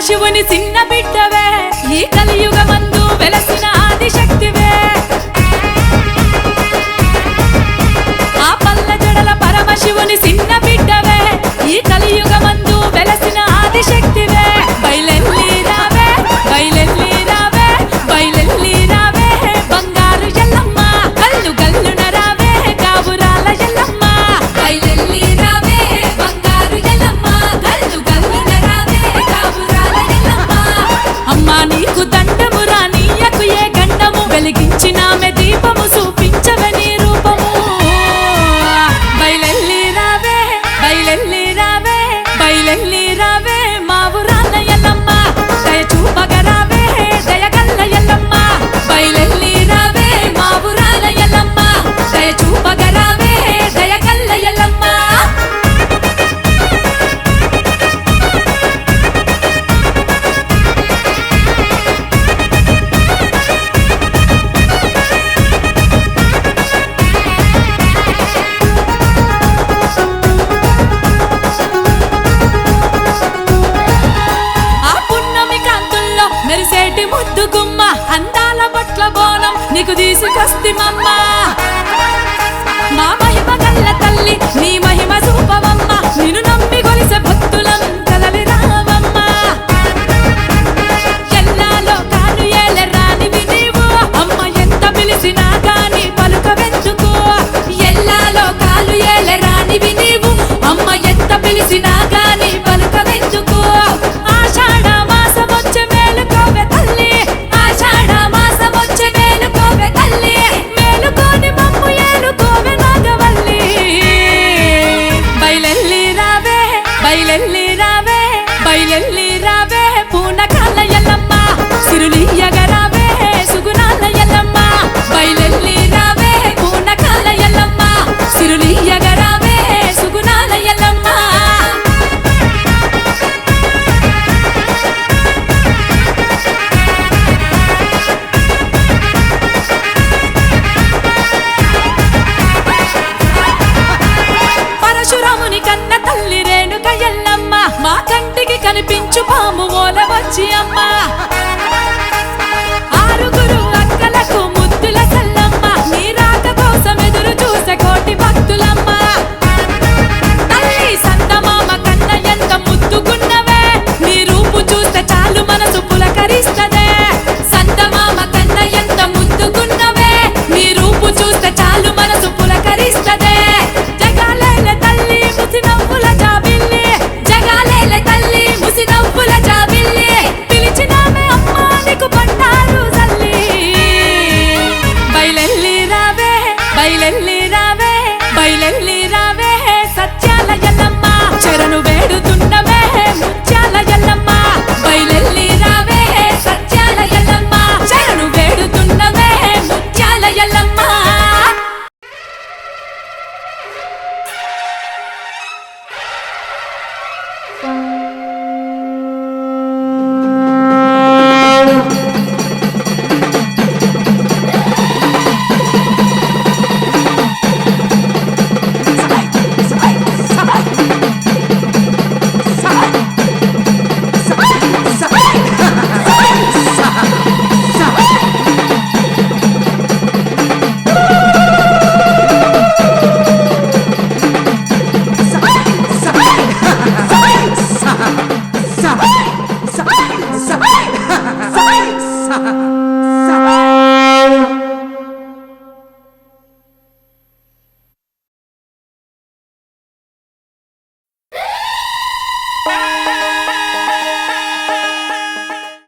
పరమశివుని చిన్న బిడ్డవే ఈ కలియుగమందు వెలసిన ఆదిశక్తివే ఆ పల్ల జడల పరమశివుని చిన్న బిడ్డవే ఈ కలియుగమందు వెలసిన ఆదిశక్తివే బయలెల్లి రావే బయలెల్లి రావే బయలెల్లి రావే బంగారు ఎల్లమ్మ గల్లు గల్లున రావే కావురాల ఎల్లమ్మ బయలెల్లి రావే బంగారు ఎల్లమ్మ గల్లు గల్లున రావే కావురాల ఎల్లమ్మ అమ్మా నీకు దండమురా నీయకు ఏ గండము వెలిగించినామె దీపము చూపించవే నీ రూపము బయలెల్లి రావే బయలెల్లి రావే బయలెల్లి రావే మా ఊరాల ఎల్లమ్మ దయ చూపగ రావే దయగల్ల ఎల్లమ్మ బయలెల్లి రావే మా ఊరాల ఎల్లమ్మ దయ చూపగ రావే దయగల్ల ఎల్లమ్మ ఆ పున్నమి కాంతుల్లో మెరిసేటి ముద్దు గుమ్మ అందాల బట్ల బోనం నీకు తీసుకొస్తిమమ్మ మా మహిమ గల్ల తల్లి నీ మహిమ చూపవమ్మ నిన్ను నమ్మి గొలిసే భక్తులం కదలి రావమ్మ ఎల్లాలో కాను ఏలరానివి నీవు అమ్మ ఎంత పిలిచినా గాని పలుకవెందుకు ఎల్లాలో కాలు ఏలరానివి నీవు అమ్మ ఎంత పిలిచినా గాని పలుకవెందుకు ఆషాఢ మాసమొచ్చే మేలుకోవే తల్లి ఆషాఢ మాసమొచ్చే మేలుకోవే తల్లి మేలుకోని మమ్ము ఏలుకోవే నాగవల్లి బయలెల్లి రావే బయలెల్లి రావే బయలెల్లి రావే పూనకాల ఎల్లమ్మ సిరులియ్యగ రావే సుగుణాల ఎల్లమ్మ బయలెల్లి రావే పూనకాల ఎల్లమ్మ సిరులియ్యగ రావే సుగుణాల ఎల్లమ్మ పరశురాముని కన్న తల్లి రేణుక ఎల్లమ్మ మా కంటికి కనిపించు పాము ఓల వచ్చి అమ్మ